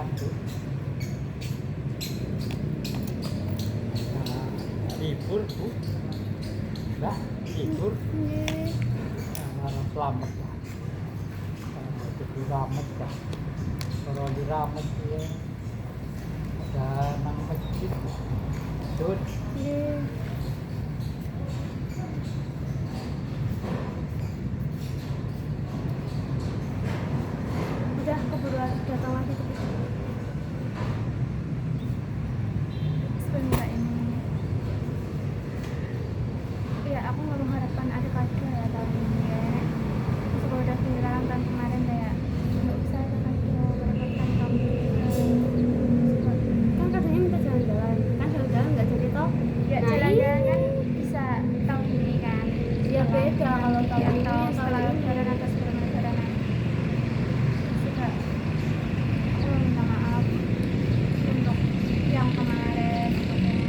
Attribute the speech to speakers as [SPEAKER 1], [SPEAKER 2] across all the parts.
[SPEAKER 1] makan tuh. Nah, libur bu, nah libur, harap selamat lah. Jadi ramet lah, kalau di ramet ya, ada nang masjid, tuh.
[SPEAKER 2] Udah keburu datang lagi tuh. Sebentar ini. Ya aku nggak mengharapkan ada kado ya tahun ini ya. Terus udah kehilangan tahun kemarin kayak nggak bisa ada kado berkaitan kamu. Kan katanya minta jalan-jalan, kan jalan-jalan nggak jadi toh? Ya
[SPEAKER 3] Nah,
[SPEAKER 2] jalan-jalan kan bisa tahun ini kan.
[SPEAKER 3] Ya beda kalau tahun ini
[SPEAKER 2] atau setelah
[SPEAKER 3] tahun ini.
[SPEAKER 2] lebaran atau sebelum lebaran. Juga aku minta maaf untuk yang kemarin, untuk yang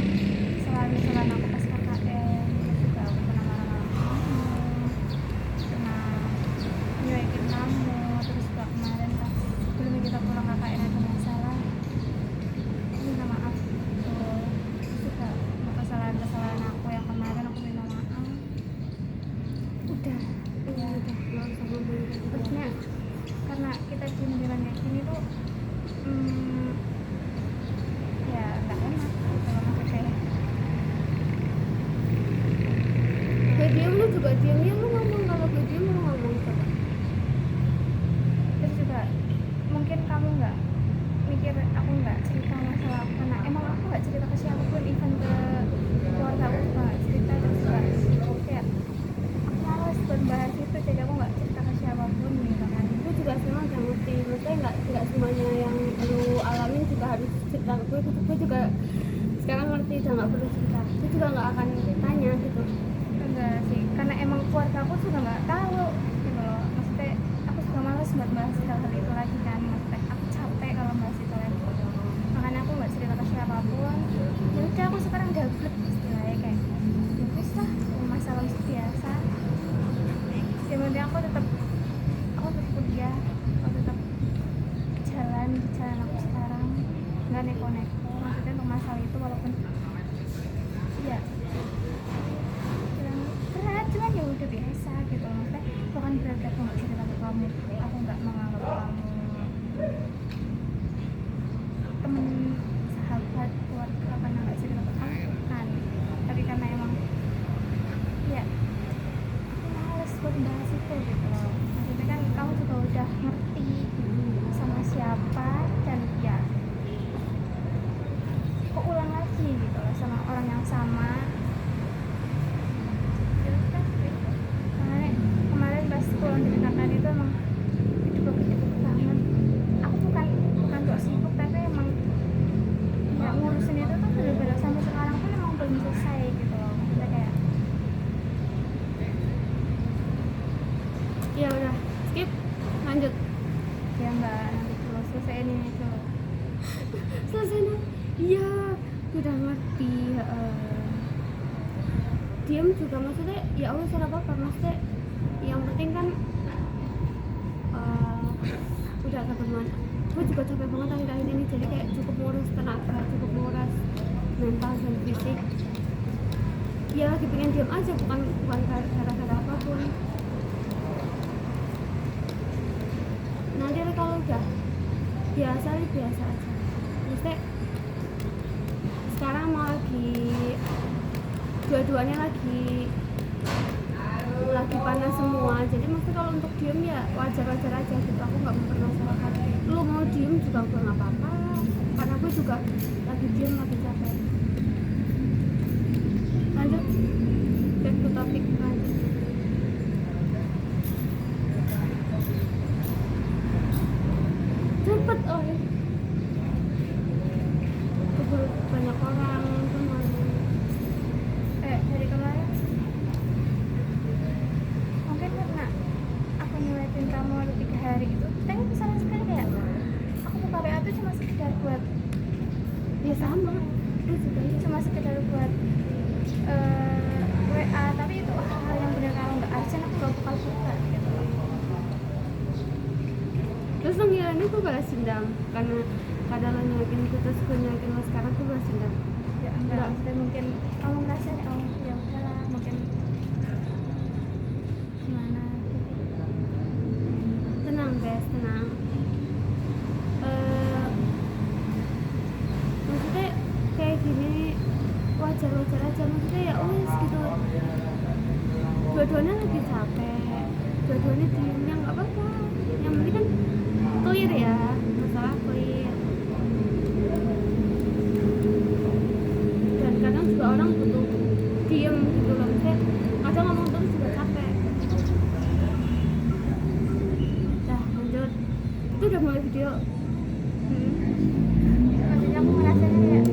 [SPEAKER 2] selalu aku pas KKN. Terus juga aku pernah marah-marah kamu, pernah nyuekin kamu. Terus juga kemarin pas sebelum kita pulang KKN ada masalah, aku minta maaf tuh. Terus juga untuk kesalahan aku yang kemarin aku minta maaf. Udah maksudnya karena kita diem-dieman kayak gini tuh ya nggak enak kalau maksudnya.
[SPEAKER 3] Gue diem lu juga diem ya, lu ngomong. Kalau gue diem lu ngomong coba.
[SPEAKER 2] Terus juga mungkin kamu nggak mikir aku nggak cerita masalah aku, karena emang aku nggak cerita ke siapapun, even ke keluarga aku juga nggak cerita. Terus juga kayak aku malas buat bahas itu, jadi aku nggak cerita ke siapapun gitu kan.
[SPEAKER 3] Gue juga sebenarnya udah ngerti, maksudnya nggak semuanya yang lu alamin juga harus cerita ke gue. Gue juga sekarang ngerti, udah nggak perlu cerita. Gue juga nggak akan tanya gitu.
[SPEAKER 2] Enggak sih, karena emang keluarga aku juga nggak tahu gitu loh. Maksudnya aku juga malas buat bahas hal-hal itu lagi kan. Maksudnya aku capek kalau bahas itu lagi, makanya aku nggak cerita ke siapapun. Ya udah, aku sekarang udah flip istilahnya, kayak ya wis lah, masalah biasa. Yang penting aku tetap kuliah, aku tetap jalan di jalan aku sekarang, nggak neko-neko. Maksudnya untuk masalah itu walaupun ya berat, cuman ya udah biasa gitu. Maksudnya bukan berarti aku nggak cerita ke kamu, aku nggak menganggap kamu temen, sahabat, keluarga karena nggak cerita ke kamu kan. Tapi karena emang ya aku males buat bahas itu gitu loh. Maksudnya kan kamu juga udah ngerti sama siapa, dan ya kok ulang lagi gitu loh sama orang yang sama. Ya udah gitu. Kemarin pas pulang dari KKN itu emang hidup aku sibuk banget. Aku bukan sok sibuk, tapi emang ya ngurusin itu tuh bener-bener sampai sekarang pun emang belum selesai gitu loh. Maksudnya kayak
[SPEAKER 3] Ya udah, skip, lanjut.
[SPEAKER 2] ya mbak, nanti dulu selesaiin ini dulu.
[SPEAKER 3] Selesai nih. Iya, gue udah ngerti. Diem juga maksudnya ya Allah, salah apa maksudnya. Yang penting kan udah agak bermanfaat. Gue juga capek banget akhir-akhir ini, jadi kayak cukup nguras tenaga, cukup nguras mental dan fisik. Ya lagi pengen diem aja, bukan gara-gara apapun. Nanti kalau udah biasa aja. Maksudnya sekarang mau lagi dua-duanya lagi panas semua, jadi maksudnya kalau untuk diem ya wajar-wajar aja gitu. Aku nggak mempermasalahkan lu mau diem juga gue nggak apa-apa, karena gue juga lagi diem, lagi capek. Lanjut, back to topic. Lanjut. Cepet keburu banyak orang teman.
[SPEAKER 2] Dari kemarin mungkin karena aku nyuetin kamu ada 3 hari gitu, tapi misalnya sekali kayak aku buka WA tuh cuma sekedar buat
[SPEAKER 3] Ya sama, gue juga
[SPEAKER 2] cuma sekedar buat WA, tapi itu hal yang benar kalau nggak urgent aku gak bakal buka gitu loh.
[SPEAKER 3] terus ngiranya gue balas dendam karena kadang lo nyakin gue terus gue nyakin lo sekarang tuh masih enggak.
[SPEAKER 2] Ya enggak, maksudnya mungkin kamu ngerasa oh ya udahlah mungkin gimana gitu.
[SPEAKER 3] Tenang guys, tenang. Maksudnya kayak gini wajar-wajar aja, maksudnya ya wis gitu. Dua-duanya lagi capek, dua-duanya diemnya nggak apa-apa. Yang penting kan clear ya, masalah clear. Dan kadang juga orang butuh diem gitu loh, maksudnya kadang ngomong terus juga capek. Dah lanjut, itu udah mulai video.
[SPEAKER 2] Maksudnya aku ngerasanya kayak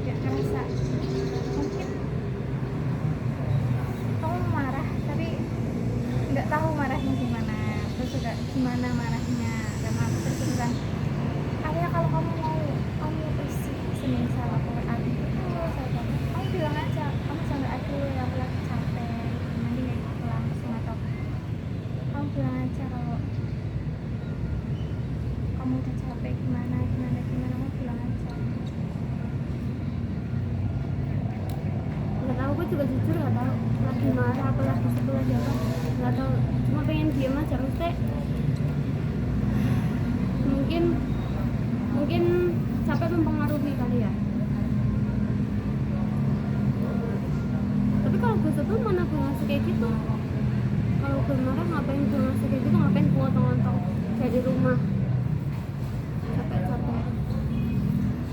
[SPEAKER 2] gak ngerasa mungkin kamu marah tapi nggak tahu marahnya gimana, terus juga gimana marahnya, dan aku terus bilang Arya kalau kamu mau kamu isi semisal aku aku kamu bilang aja kamu sampai aku ya aku lagi capek nanti kayak gitu langsung, atau kamu bilang aja kalau kamu udah capek gimana kamu bilang aja.
[SPEAKER 3] Nggak tahu, gue juga jujur nggak tahu lagi marah apa lagi sebel aja apa, nggak tahu, cuma pengen diem aja. Maksudnya mungkin capek mempengaruhi kali ya. Tapi kalau gue sebel mana gue ngasih kayak gitu. Kalau gue marah ngapain gue ngasih kayak gitu, ngapain gue ngotong-ngotong kayak di rumah. Capek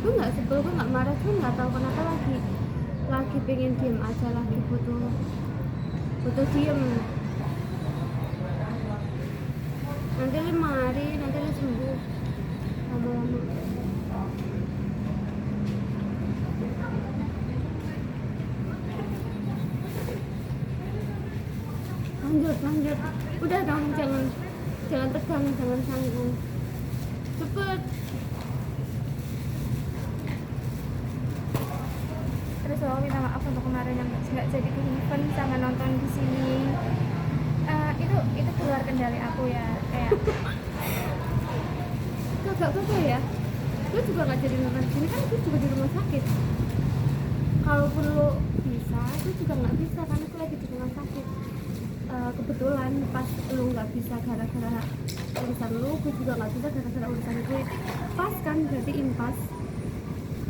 [SPEAKER 3] gue nggak sebel, gue nggak marah, cuma nggak tahu kenapa lagi pengen diem aja, lagi butuh diem. Nanti 5 hari nanti lu sembuh lama-lama. Lanjut, udah dong, jangan tegang, jangan canggung, cepet.
[SPEAKER 2] Terus aku minta maaf untuk kemarin yang nggak jadi ke event sama nonton di sini. Itu keluar kendali aku ya, kayak
[SPEAKER 3] Gak apa-apa ya, gue juga gak jadi nonton sini kan, gue juga di rumah sakit. Kalaupun lo bisa, gue juga gak bisa karena gue lagi di rumah sakit. Kebetulan pas lo gak bisa gara-gara urusan lo, gue juga gak bisa gara-gara urusan gue. Pas kan, berarti impas.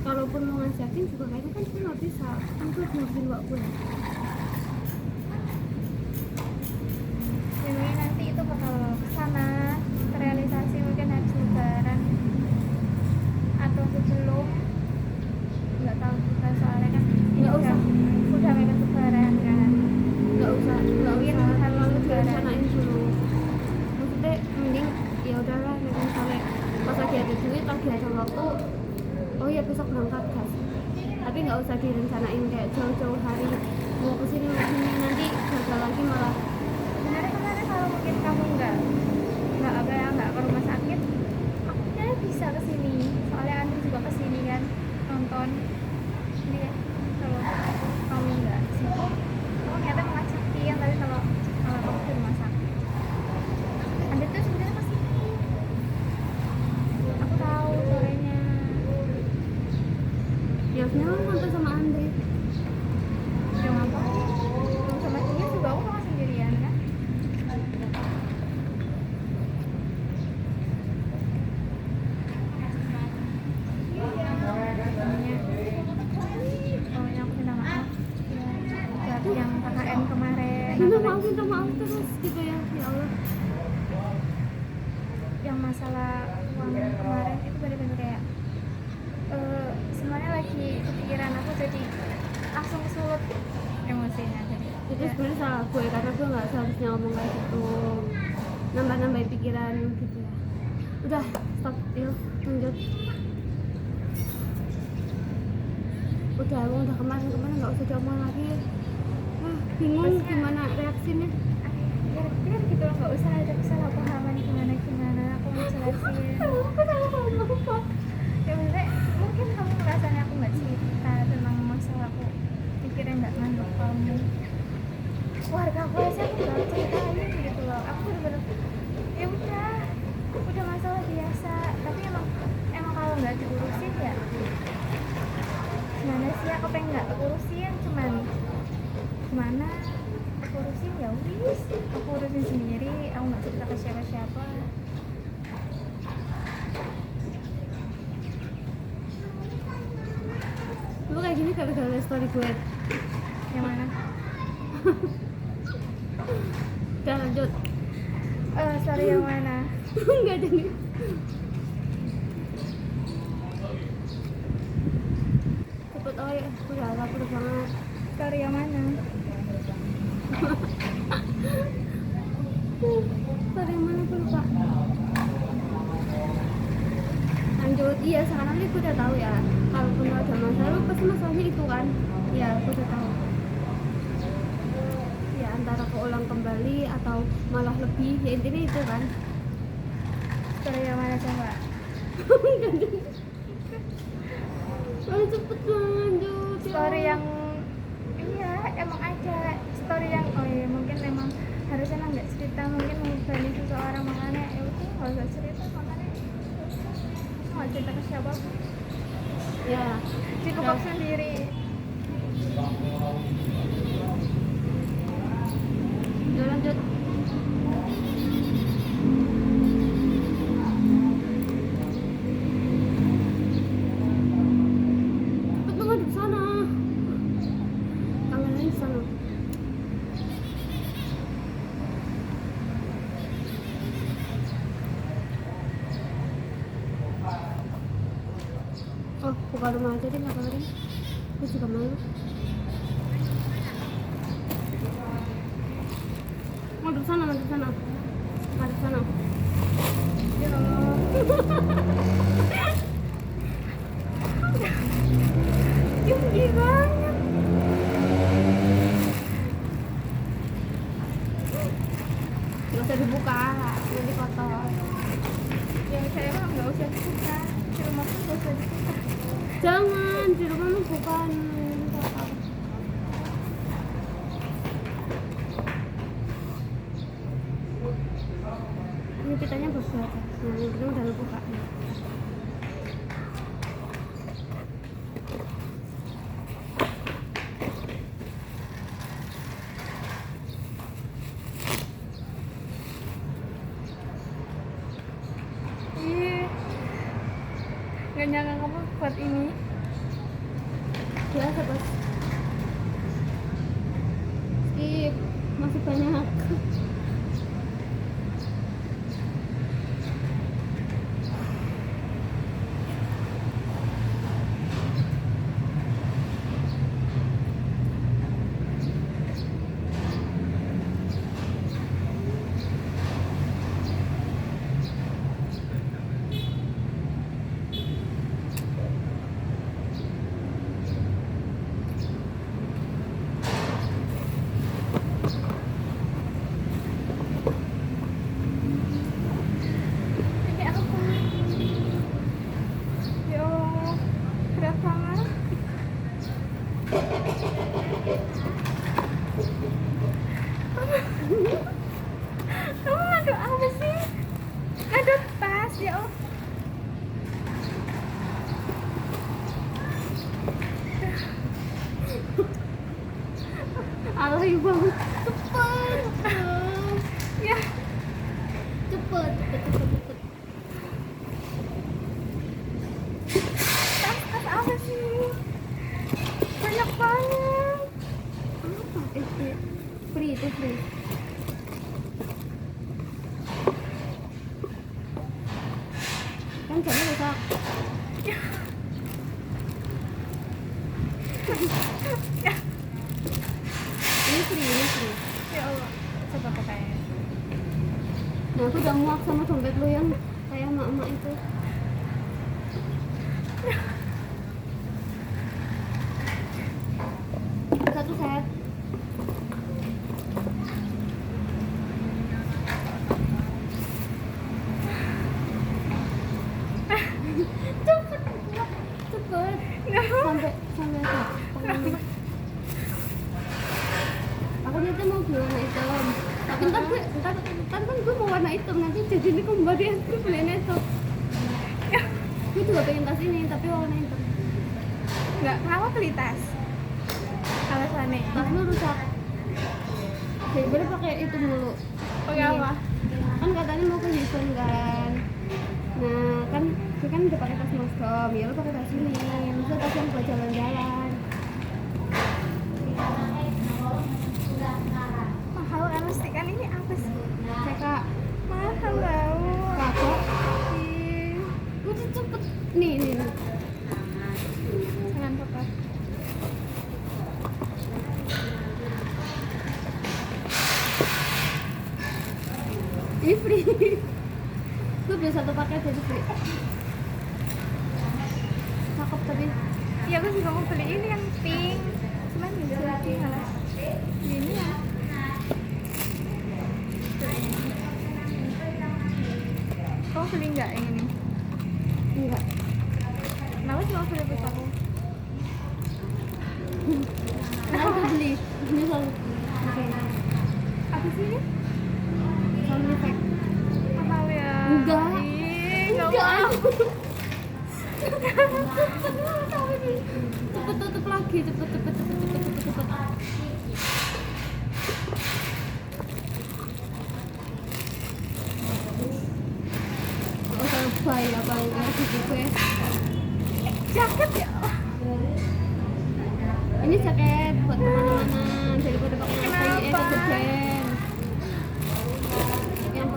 [SPEAKER 3] Kalaupun lo ngajakin juga kayaknya kan gue gak bisa, kan gue ngurusin waktu gue.
[SPEAKER 2] jadi nanti itu bakal kesana terrealisasi mungkin habis lebaran atau sebelum, nggak tahu juga soalnya kan
[SPEAKER 3] Nggak usah.
[SPEAKER 2] udah mepet lebaran kan.
[SPEAKER 3] Gak usah
[SPEAKER 2] Mungkin harus
[SPEAKER 3] terlalu
[SPEAKER 2] lebaran.
[SPEAKER 3] direncanain dulu. Maksudnya mending ya udahlah, misalnya pas lagi ada duit, lagi ada waktu, oh ya besok berangkat gas. Tapi nggak usah direncanain kayak jauh-jauh hari mau kesini nanti gagal lagi malah.
[SPEAKER 2] Sebenarnya kemarin kalau mungkin kamu nggak ke rumah sakit, aku kayaknya bisa kesini soalnya Andri juga kesini kan nonton. Jadi kalau kamu nggak sibuk, kamu ternyata mengajakin, tapi kalau kamu di rumah sakit, Andri tuh sebenarnya kesini. Aku tahu sorenya.
[SPEAKER 3] Ya harusnya lo nonton sama Andre.
[SPEAKER 2] Ya ngapain? Sama dia juga aku makan sendirian kan. Pokoknya aku minta maaf ya buat yang KKN kemarin,
[SPEAKER 3] Minta maaf terus gitu ya Allah.
[SPEAKER 2] yang masalah uang kemarin itu benar-benar kayak semuanya lagi kepikiran aku, jadi langsung kesulut emosinya. Jadi
[SPEAKER 3] Itu sebenarnya salah gue karena gue nggak seharusnya ngomong kayak gitu, nambah pikiran gitu ya. Udah stop, yuk lanjut. Udah kemarin nggak usah diomong lagi. Bingung gimana reaksinya.
[SPEAKER 2] ya tapi kan gitu loh, nggak usah ada kesalahpahaman gimana aku mau jelasin.
[SPEAKER 3] Aku salah ngomong apa?
[SPEAKER 2] Ya maksudnya mungkin kamu merasanya aku nggak cerita tentang masalah aku, pikirnya nggak nganggap kamu keluarga aku aja, aku nggak ceritain gitu loh. Aku bener-bener ya udah aku pengen nggak aku urusin, cuman gimana aku urusin ya wis, aku urusin sendiri, aku nggak cerita ke siapa-siapa.
[SPEAKER 3] Lu kayak gini gara-gara liat story gue.
[SPEAKER 2] Yang mana?
[SPEAKER 3] Udah lanjut.
[SPEAKER 2] Story yang mana?
[SPEAKER 3] Enggak jadi. Cepet oi, udah lapar banget.
[SPEAKER 2] Story yang mana?
[SPEAKER 3] Story yang mana aku lupa. Lanjut, iya sekarang nih gue udah tahu ya. Kalaupun ada masalah, pasti masalahnya itu kan. Ya, aku udah tahu. Ya antara keulang kembali atau malah lebih, ya intinya itu kan.
[SPEAKER 2] Story yang mana coba?
[SPEAKER 3] Oh, cepet lanjut.
[SPEAKER 2] Story yang iya emang ada story yang oh iya mungkin emang harusnya nggak cerita, mungkin membebani seseorang, makanya ya udah nggak usah cerita, makanya nggak cerita ke siapapun,
[SPEAKER 3] Ya,
[SPEAKER 2] cukup sendiri.
[SPEAKER 3] udah lanjut. Cepet banget di sana. Kameranya di sana. Oh, buka rumah aja deh, nggak apa-apa deh. Aku juga malu. Madep sana, madep sana. Madep sana.
[SPEAKER 2] Ya Allah. Tinggi banget.
[SPEAKER 3] Nggak usah dibuka, nanti kotor.
[SPEAKER 2] Ya saya emang nggak usah dibuka, di rumah pun nggak usah dibuka.
[SPEAKER 3] Jangan, di rumah lu bukan kotor. Ini pitanya bagus aja. Nah, yang penting udah lu buka.
[SPEAKER 2] Ih, nggak nyangka kamu buat ini.
[SPEAKER 3] Biasa bos. Skip, masih banyak.
[SPEAKER 2] Ini apa? Ya Allah, berat banget. Kamu ngaduk apa sih? Ngaduk tas, ya Allah.
[SPEAKER 3] Alay banget. Cepet.
[SPEAKER 2] Ya,
[SPEAKER 3] Cepet.
[SPEAKER 2] tas apa sih? Banyak banget.
[SPEAKER 3] Apa? Free, itu free. Kan jamnya rusak. Ini free.
[SPEAKER 2] Ya Allah, coba pakai.
[SPEAKER 3] Nah, aku udah muak sama dompet lu yang kayak emak-emak itu. Satu set. Cepet.
[SPEAKER 2] Nggak mau.
[SPEAKER 3] Sampai aku nanti mau beli warna hitam, tapi ntar kan gue mau warna hitam, nanti jadi ini kembali aku beliin itu. Gue juga pengen tas ini tapi warna hitam.
[SPEAKER 2] Enggak, kenapa beli tas? Alasannya?
[SPEAKER 3] tasmu rusak. Daripada pakai itu mulu.
[SPEAKER 2] Pakai apa?
[SPEAKER 3] Kan katanya mau ke Houston kan. Nah kan dia kan udah pakai tas Moskom, ya lo pakai tas ini. Maksudnya tas yang buat jalan-jalan.
[SPEAKER 2] Mahal kan mesti kan ini apa sih?
[SPEAKER 3] Kakak,
[SPEAKER 2] Mahal tau.
[SPEAKER 3] kakak,
[SPEAKER 2] Ih,
[SPEAKER 3] udah cepet. Nih.
[SPEAKER 2] jangan apa.
[SPEAKER 3] Ini free. Gue beli satu paket jadi free. Cakep tapi
[SPEAKER 2] Iya aku juga mau beli ini yang pink. Cuman nggak jadi malah. Ini ya. Kau beli nggak yang ini?
[SPEAKER 3] enggak.
[SPEAKER 2] Kenapa cuma beli buat aku?
[SPEAKER 3] Nah, aku beli. Ini selalu. Oke.
[SPEAKER 2] Apa sih ini?
[SPEAKER 3] Sound effect.
[SPEAKER 2] Mahal ya?
[SPEAKER 3] Enggak.
[SPEAKER 2] Ih, nggak
[SPEAKER 3] Enggak.
[SPEAKER 2] mau.
[SPEAKER 3] Cepet tutup lagi, cepet. Oh, lebay apa yang gitu gue.
[SPEAKER 2] Jaket ya?
[SPEAKER 3] Ini jaket buat kemana-mana daripada pakai
[SPEAKER 2] Kenapa?
[SPEAKER 3] SIE ke band. Yang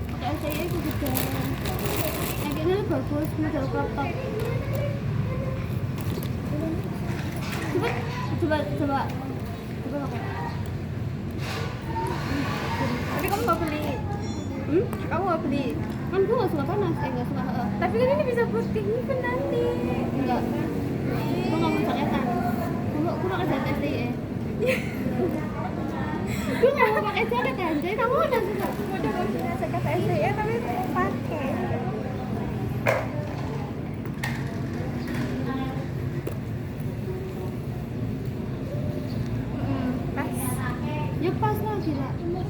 [SPEAKER 3] pakai SIE ke band. Yang ini bagus, model crop top. Coba pakai.
[SPEAKER 2] Tapi kamu nggak beli? Kamu nggak beli?
[SPEAKER 3] Kan gue gak suka panas, gak suka
[SPEAKER 2] Tapi kan ini bisa buat pingin nanti.
[SPEAKER 3] enggak. Gue gak mau jaketan. Gue pakai jaket SIE. Gue gak mau pakai jaket anjay. Kamu udah suka?
[SPEAKER 2] Udah nggak punya jaket SDE tapi pakai. Pas.
[SPEAKER 3] Ya pas lah gila.
[SPEAKER 2] Udah.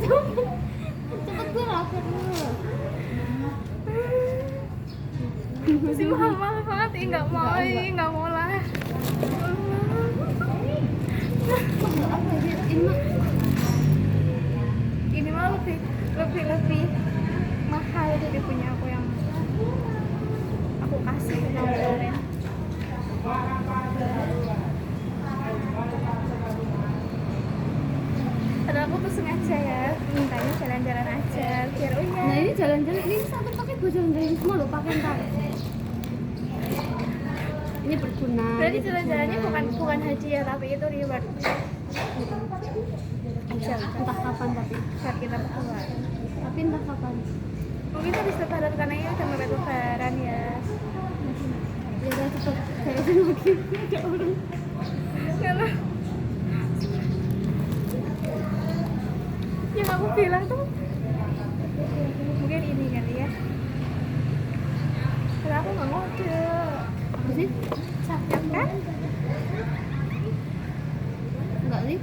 [SPEAKER 3] Cepet gue lapar dulu.
[SPEAKER 2] Masih mahal banget, nggak mau, nggak mau lah.
[SPEAKER 3] Apa ya?
[SPEAKER 2] Ini mah lebih mahal dari punya aku yang aku kasih ke kamu kemarin. Padahal aku tuh sengaja ya mintanya jalan-jalan aja biar unya.
[SPEAKER 3] Nah ini jalan-jalan, ini satu paket gue jalan-jalan semua lo pakai ntar. Ini berguna.
[SPEAKER 2] Berarti jalan-jalannya bukan hadiah tapi itu reward.
[SPEAKER 3] Entah kapan tapi.
[SPEAKER 2] Saat kita berdua.
[SPEAKER 3] Tapi entah kapan.
[SPEAKER 2] Mungkin habis lebaran karena ini udah mepet lebaran ya.
[SPEAKER 3] Ya udah cepet jalan lagi. Ada orang.
[SPEAKER 2] Kalau yang aku bilang tuh mungkin ini kali ya. Kalau aku nggak ngode,
[SPEAKER 3] Apa sih?
[SPEAKER 2] jaket kan?
[SPEAKER 3] Enggak sih.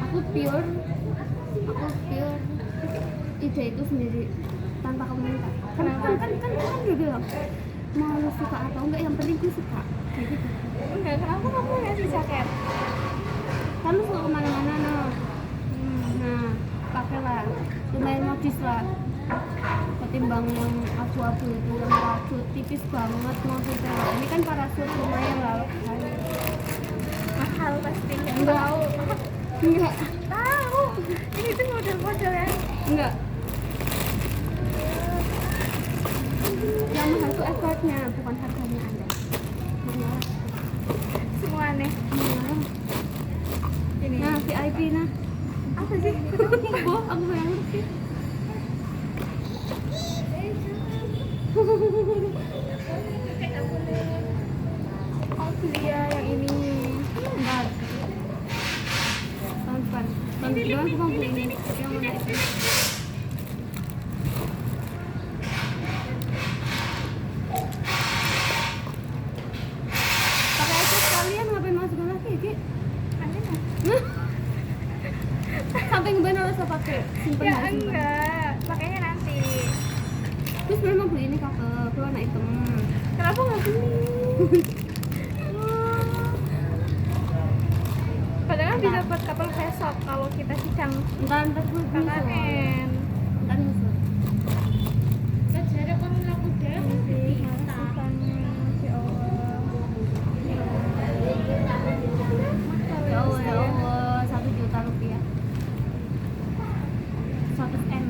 [SPEAKER 3] Aku pure ide itu sendiri tanpa kamu minta.
[SPEAKER 2] Kenapa?
[SPEAKER 3] Kan dia bilang mau lu suka atau enggak yang penting gue suka kayak gitu.
[SPEAKER 2] Enggak, kenapa kamu ngasih jaket?
[SPEAKER 3] Kan lu suka kemana-mana nah pakailah lumayan modis lah ketimbang yang abu-abu itu yang parasut tipis banget maksudnya. Ini kan parasut lumayan lah.
[SPEAKER 2] Mahal pasti nggak
[SPEAKER 3] Enggak.
[SPEAKER 2] tahu.
[SPEAKER 3] Enggak.
[SPEAKER 2] Tahu. Ini tuh model-model yang
[SPEAKER 3] Enggak. Yang mahal itu effortnya, bukan harganya Anda. Mahal.
[SPEAKER 2] semua aneh.
[SPEAKER 3] Mahal.
[SPEAKER 2] Ini.
[SPEAKER 3] Nah, VIP nah.
[SPEAKER 2] Apa sih?
[SPEAKER 3] Oh, aku yang ngerti.
[SPEAKER 2] Oh beli ya yang ini.
[SPEAKER 3] Bentar. Tahun depan. Tahun depan aku mau beli ini. Yang mana itu? Pakai aja sekalian, ngapain masukin lagi, Ki?
[SPEAKER 2] Aneh nggak?
[SPEAKER 3] Sampai ngeban harus apa pakai simpen
[SPEAKER 2] Ya
[SPEAKER 3] aja, simpen.
[SPEAKER 2] enggak, makanya nanti.
[SPEAKER 3] Terus sebenarnya mau beli ini kakak, gue warna hitam.
[SPEAKER 2] Kenapa nggak beli? Padahal bisa buat couple besok kalau kita sidang
[SPEAKER 3] Ntar gue nyusul.
[SPEAKER 2] KKN.
[SPEAKER 3] Ntar nyusul.
[SPEAKER 2] Ini sih, makasih banget, ya Allah.
[SPEAKER 3] Ya Allah, 1 juta rupiah. 100 M.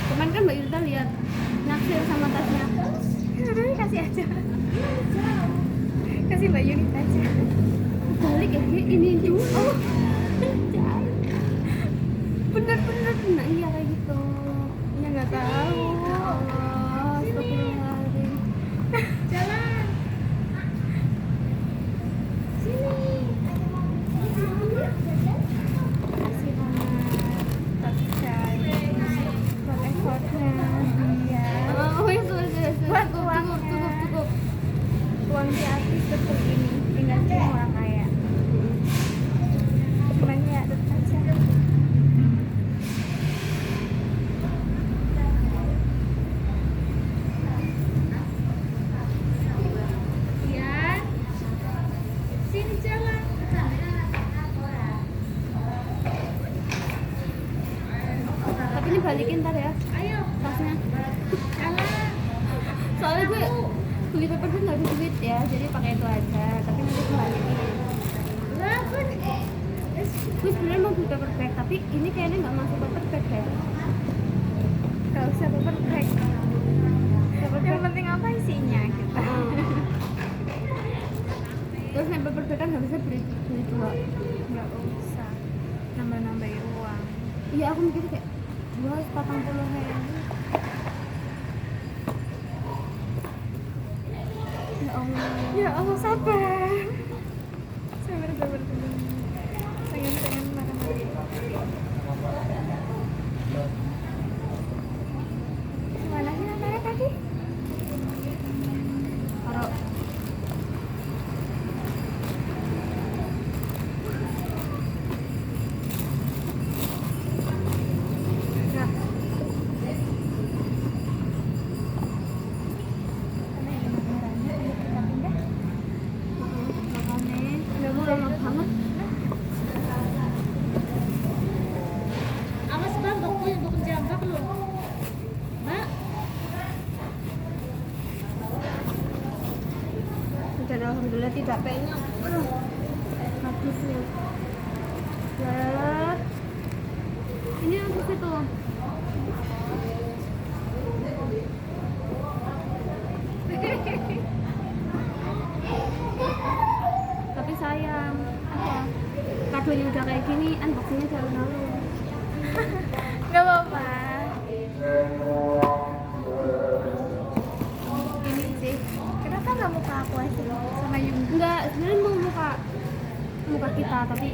[SPEAKER 3] Kemarin kan Mbak Yulita lihat naksir sama tasnya.
[SPEAKER 2] Udah, kasih aja. Kasih Mbak Yunita aja.
[SPEAKER 3] Balik ya, ini dulu. Oh, bener-bener nah iya kayak gitu.
[SPEAKER 2] Ya nggak tahu.
[SPEAKER 3] Ya Allah, astagfirullahaladzim.
[SPEAKER 2] Jalan. Kasih banget. Subscribe. Buat effortnya dia.
[SPEAKER 3] Oh ya sudah.
[SPEAKER 2] Buat
[SPEAKER 3] Cukup.
[SPEAKER 2] uangnya. Uang di artis seperti ini tinggal cuma orang kaya. Cuman ya tetap aja. Ya, sini jalan.
[SPEAKER 3] Tapi ini balikin ntar ya
[SPEAKER 2] Ayo,
[SPEAKER 3] tasnya.
[SPEAKER 2] jalan.
[SPEAKER 3] Soalnya gue beli paper bag nggak ada duit ya, jadi pakai itu aja. Tapi nanti kembaliin.
[SPEAKER 2] Lah,
[SPEAKER 3] Gue sebenarnya mau beli paper bag, tapi ini kayaknya nggak masuk paper bag ya.
[SPEAKER 2] gak usah paper bag. Yang penting apa isinya gitu.
[SPEAKER 3] Terus yang paper bag kan harusnya beli 2.
[SPEAKER 2] Nggak usah nambah-nambahin uang.
[SPEAKER 3] Iya aku mikir kayak 240 ya. Ya Allah.
[SPEAKER 2] Ya Allah, sabar. Sabar. Sayang marah-marah. Mana sih namanya tadi?
[SPEAKER 3] Taruh.
[SPEAKER 2] Nah. Karena ini marahnya, ayo kita pindah.
[SPEAKER 3] Makanya nggak mau lama banget.
[SPEAKER 2] Awas bang, bakul jambak loh. Mbak.
[SPEAKER 3] Dan alhamdulillah tidak penyok. Habis nih. Set. Ini habis itu. Tapi sayang, apa? Kadonya udah kayak gini, unboxingnya jalan lalu.
[SPEAKER 2] Gak apa-apa. Ini sih. Kenapa nggak muka aku aja sama Yung?
[SPEAKER 3] Enggak, sebenarnya mau muka kita, tapi